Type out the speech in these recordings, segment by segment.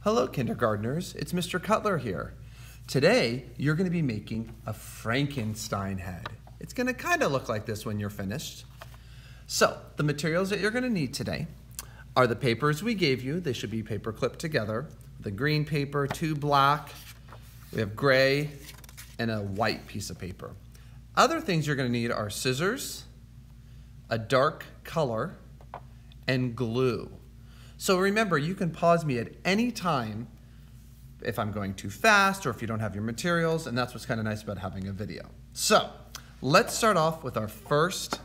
Hello kindergartners, it's Mr. Cutler here. Today you're going to be making a Frankenstein head. It's going to kind of look like this when you're finished. So the materials that you're going to need today are the papers we gave you. They should be paper clipped together. The green paper, 2 black, we have gray, and a white piece of paper. Other things you're going to need are scissors, a dark color, and glue. So remember, you can pause me at any time if I'm going too fast or if you don't have your materials, and that's what's kind of nice about having a video. So let's start off with our first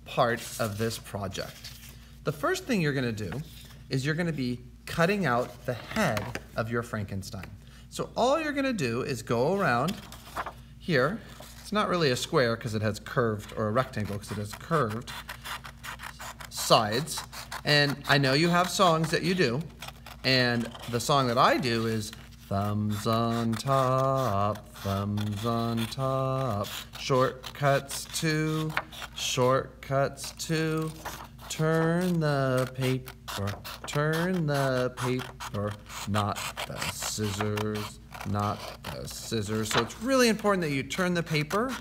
part of this project. The first thing you're going to do is you're going to be cutting out the head of your Frankenstein. So all you're going to do is go around here. It's not really a square because it has curved, or a rectangle because it has curved sides. And I know you have songs that you do, and the song that I do is thumbs on top, shortcuts to, turn the paper, not the scissors, not the scissors. So it's really important that you turn the paper,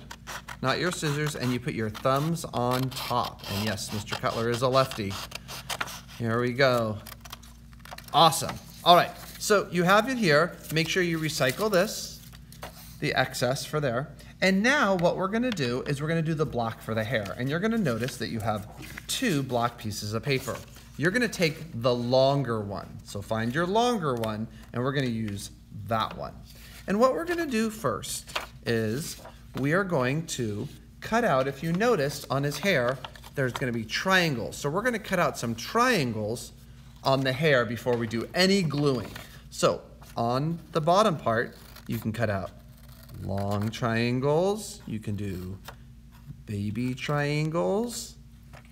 not your scissors, and you put your thumbs on top. And yes, Mr. Cutler is a lefty. Here we go. Awesome. All right, so you have it here. Make sure you recycle this, the excess for there. And now what we're gonna do is we're gonna do the block for the hair. And you're gonna notice that you have 2 block pieces of paper. You're gonna take the longer one. So find your longer one, and we're gonna use that one. And what we're gonna do first is we are going to cut out, if you noticed on his hair, there's going to be triangles. So we're going to cut out some triangles on the hair before we do any gluing. So on the bottom part, you can cut out long triangles. You can do baby triangles.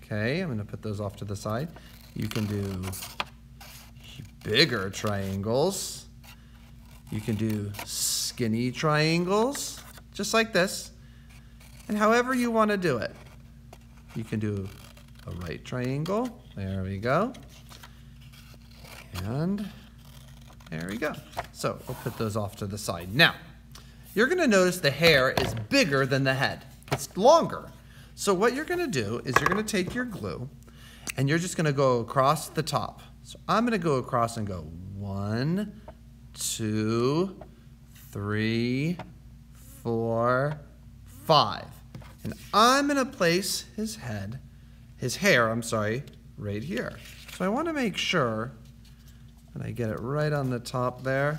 Okay, I'm going to put those off to the side. You can do bigger triangles. You can do skinny triangles, just like this. And however you want to do it. You can do a right triangle. There we go. And there we go. So we'll put those off to the side. Now, you're going to notice the hair is bigger than the head. It's longer. So what you're going to do is you're going to take your glue and you're just going to go across the top. So I'm going to go across and go 1, 2, 3, 4, 5. And I'm going to place his hair, right here. So I want to make sure that I get it right on the top there.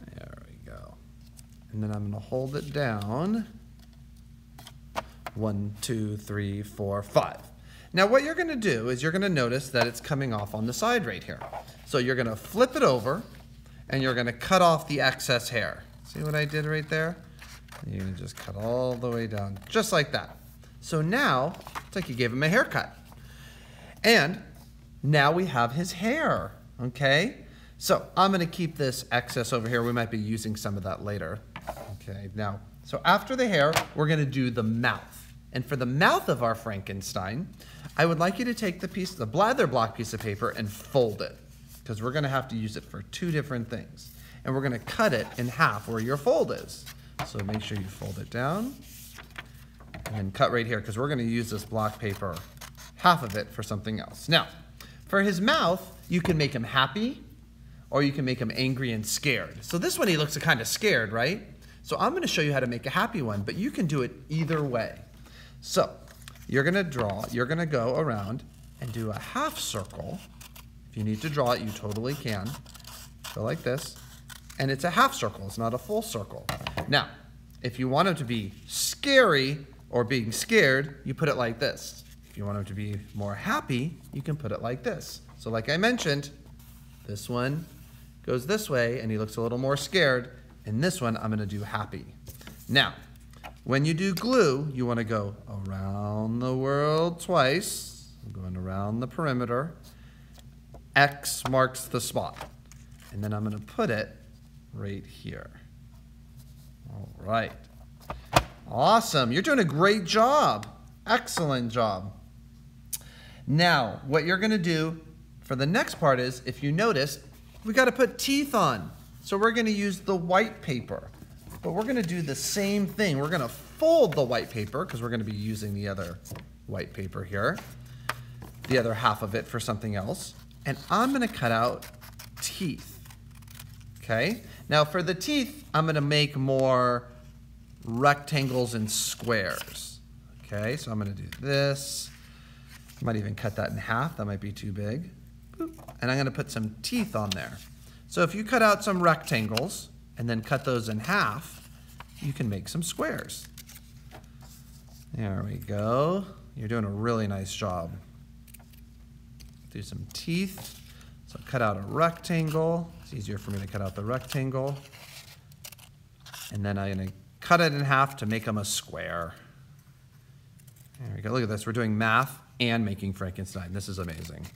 There we go. And then I'm going to hold it down. 1, 2, 3, 4, 5. Now what you're going to do is you're going to notice that it's coming off on the side right here. So you're going to flip it over and you're going to cut off the excess hair. See what I did right there? You can just cut all the way down, just like that. So now, it's like you gave him a haircut. And now we have his hair, okay? So I'm gonna keep this excess over here. We might be using some of that later. Okay, now, so after the hair, we're gonna do the mouth. And for the mouth of our Frankenstein, I would like you to take the blather block piece of paper and fold it, because we're gonna have to use it for 2 different things. And we're gonna cut it in half where your fold is. So make sure you fold it down and then cut right here because we're going to use this block paper, half of it, for something else. Now, for his mouth, you can make him happy or you can make him angry and scared. So this one he looks kind of scared, right? So I'm going to show you how to make a happy one, but you can do it either way. So you're going to go around and do a half circle. If you need to draw it, you totally can. Go like this. And it's a half circle, it's not a full circle. Now, if you want him to be scary or being scared, you put it like this. If you want him to be more happy, you can put it like this. So like I mentioned, this one goes this way and he looks a little more scared, and this one I'm gonna do happy. Now, when you do glue, you wanna go around the world twice. I'm going around the perimeter. X marks the spot. And then I'm gonna put it right here. All right. Awesome. You're doing a great job. Excellent job. Now, what you're going to do for the next part is, if you notice, we got to put teeth on. So we're going to use the white paper. But we're going to do the same thing. We're going to fold the white paper, because we're going to be using the other white paper here, the other half of it for something else. And I'm going to cut out teeth. Okay? Now for the teeth, I'm going to make more rectangles and squares. Okay, so I'm going to do this. I might even cut that in half. That might be too big. Boop. And I'm going to put some teeth on there. So if you cut out some rectangles and then cut those in half, you can make some squares. There we go. You're doing a really nice job. Do some teeth. So cut out a rectangle. It's easier for me to cut out the rectangle. And then I'm going to cut it in half to make them a square. There we go. Look at this. We're doing math and making Frankenstein. This is amazing.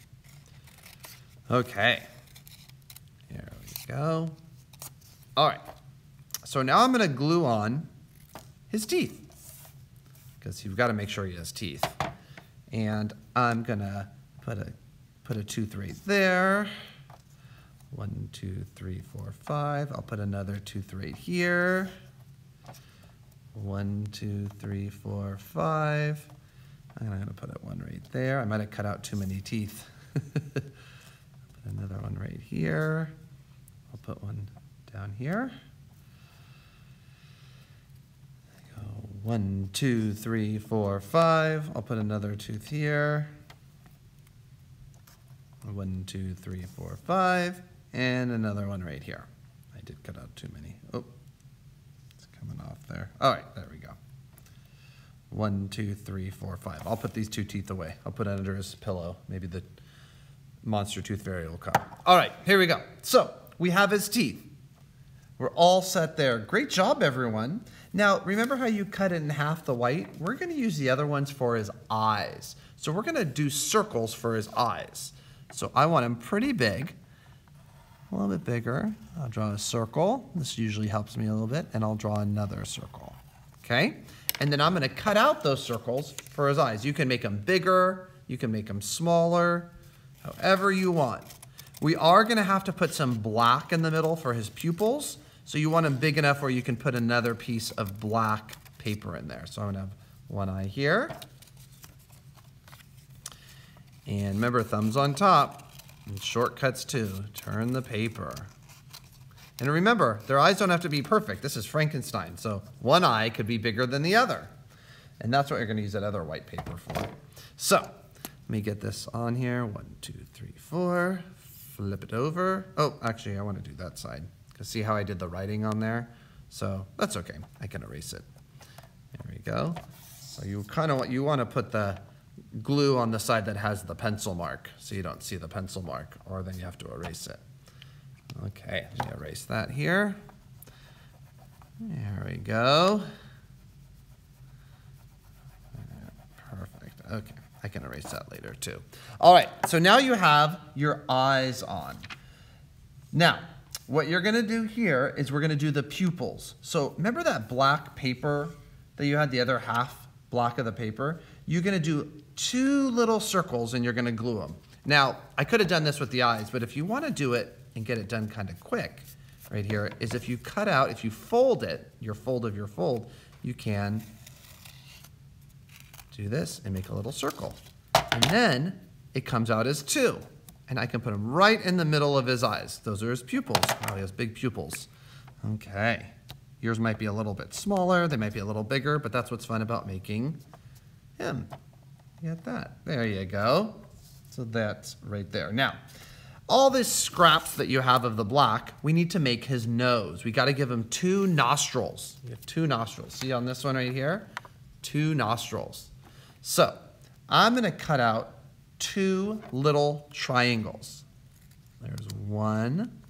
Okay. Here we go. All right. So now I'm going to glue on his teeth, because you've got to make sure he has teeth. And I'm going to put a tooth right there. 1, 2, 3, 4, 5. I'll put another tooth right here. 1, 2, 3, 4, 5. And I'm going to put one right there. I might have cut out too many teeth. Put another one right here. I'll put one down here. Go 1, 2, 3, 4, 5. I'll put another tooth here. 1, 2, 3, 4, 5. And another one right here. I did cut out too many. Oh, it's coming off there. All right, there we go. 1, 2, 3, 4, 5. I'll put these 2 teeth away. I'll put it under his pillow. Maybe the monster tooth fairy will come. All right, here we go. So we have his teeth. We're all set there. Great job, everyone. Now, remember how you cut it in half, the white? We're going to use the other ones for his eyes. So we're going to do circles for his eyes. So I want him pretty big, a little bit bigger. I'll draw a circle. This usually helps me a little bit. And I'll draw another circle. Okay? And then I'm going to cut out those circles for his eyes. You can make them bigger. You can make them smaller, however you want. We are going to have to put some black in the middle for his pupils. So you want them big enough where you can put another piece of black paper in there. So I'm going to have one eye here. And remember, thumbs on top. And shortcuts too. Turn the paper. And remember, their eyes don't have to be perfect. This is Frankenstein. So one eye could be bigger than the other. And that's what you're going to use that other white paper for. So let me get this on here. 1, 2, 3, 4. Flip it over. Oh, actually, I want to do that side. Because see how I did the writing on there? So that's okay. I can erase it. There we go. So you want to put the glue on the side that has the pencil mark, so you don't see the pencil mark, or then you have to erase it. Okay, let me erase that here. There we go. Perfect. Okay, I can erase that later too. All right, so now you have your eyes on. Now, what you're going to do here is we're going to do the pupils. So remember that black paper that you had, the other half block of the paper? You're going to do 2 little circles and you're going to glue them. Now, I could have done this with the eyes, but if you want to do it and get it done kind of quick, right here, is if you cut out, if you fold it, your fold of your fold, you can do this and make a little circle. And then it comes out as 2. And I can put them right in the middle of his eyes. Those are his pupils. Wow, he has big pupils. Okay. Yours might be a little bit smaller. They might be a little bigger, but that's what's fun about making him. You got that. There you go. So that's right there. Now, all this scraps that you have of the black, we need to make his nose. We got to give him 2 nostrils. We have 2 nostrils. See on this one right here? 2 nostrils. So I'm going to cut out 2 little triangles. There's one.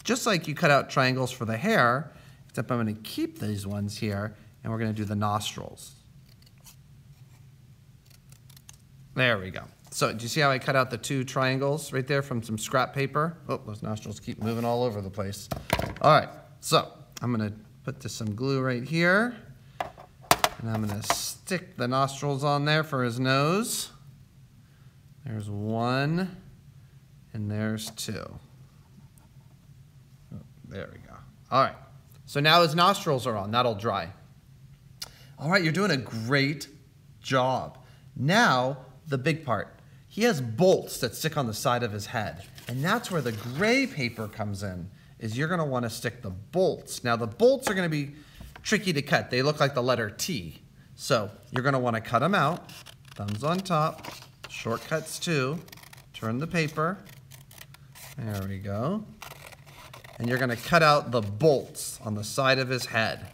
Just like you cut out triangles for the hair, except I'm going to keep these ones here, and we're going to do the nostrils. There we go. So do you see how I cut out the 2 triangles right there from some scrap paper? Oh, those nostrils keep moving all over the place. All right, so I'm going to put some glue right here, and I'm going to stick the nostrils on there for his nose. There's one. And there's 2. Oh, there we go. All right. So now his nostrils are on. That'll dry. All right, you're doing a great job. Now, the big part. He has bolts that stick on the side of his head. And that's where the gray paper comes in, is you're going to want to stick the bolts. Now, the bolts are going to be tricky to cut. They look like the letter T. So you're going to want to cut them out. Thumbs on top. Shortcuts too. Turn the paper. There we go. And you're going to cut out the bolts on the side of his head.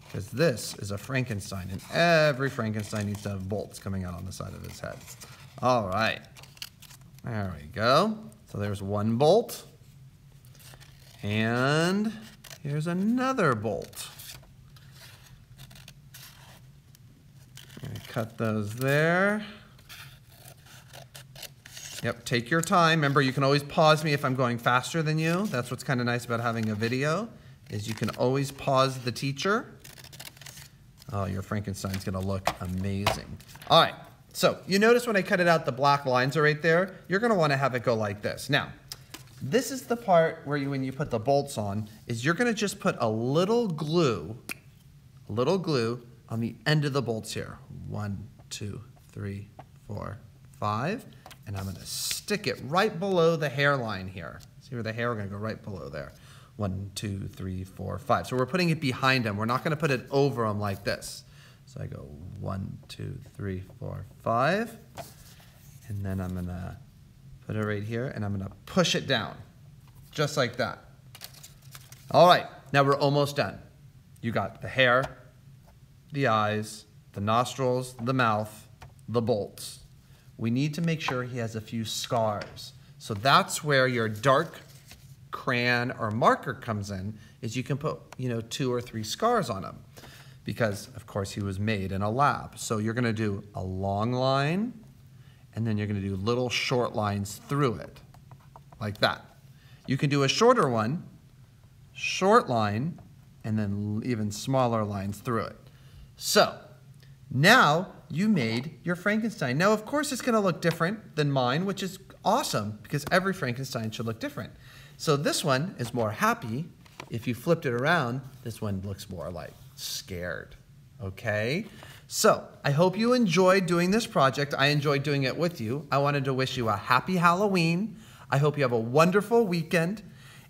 Because this is a Frankenstein, and every Frankenstein needs to have bolts coming out on the side of his head. All right. There we go. So there's one bolt. And here's another bolt. I'm going to cut those there. Yep, take your time. Remember, you can always pause me if I'm going faster than you. That's what's kind of nice about having a video, is you can always pause the teacher. Oh, your Frankenstein's going to look amazing. All right, so you notice when I cut it out, the black lines are right there. You're going to want to have it go like this. Now, this is the part where when you put the bolts on, is you're going to just put a little glue on the end of the bolts here. 1, 2, 3, 4, 5. And I'm going to stick it right below the hairline here. See where the hair, we're going to go right below there. 1, 2, 3, 4, 5. So we're putting it behind him. We're not going to put it over him like this. So I go 1, 2, 3, 4, 5. And then I'm going to put it right here, and I'm going to push it down, just like that. All right, now we're almost done. You got the hair, the eyes, the nostrils, the mouth, the bolts. We need to make sure he has a few scars. So that's where your dark crayon or marker comes in, is you can put, 2 or 3 scars on him. Because, of course, he was made in a lab. So you're going to do a long line, and then you're going to do little short lines through it, like that. You can do a shorter one, short line, and then even smaller lines through it. So now you made your Frankenstein. Now, of course, it's going to look different than mine, which is awesome, because every Frankenstein should look different. So this one is more happy. If you flipped it around, this one looks more like scared, okay? So I hope you enjoyed doing this project. I enjoyed doing it with you. I wanted to wish you a happy Halloween. I hope you have a wonderful weekend.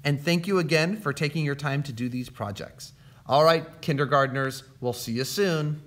And thank you again for taking your time to do these projects. All right, kindergartners, we'll see you soon.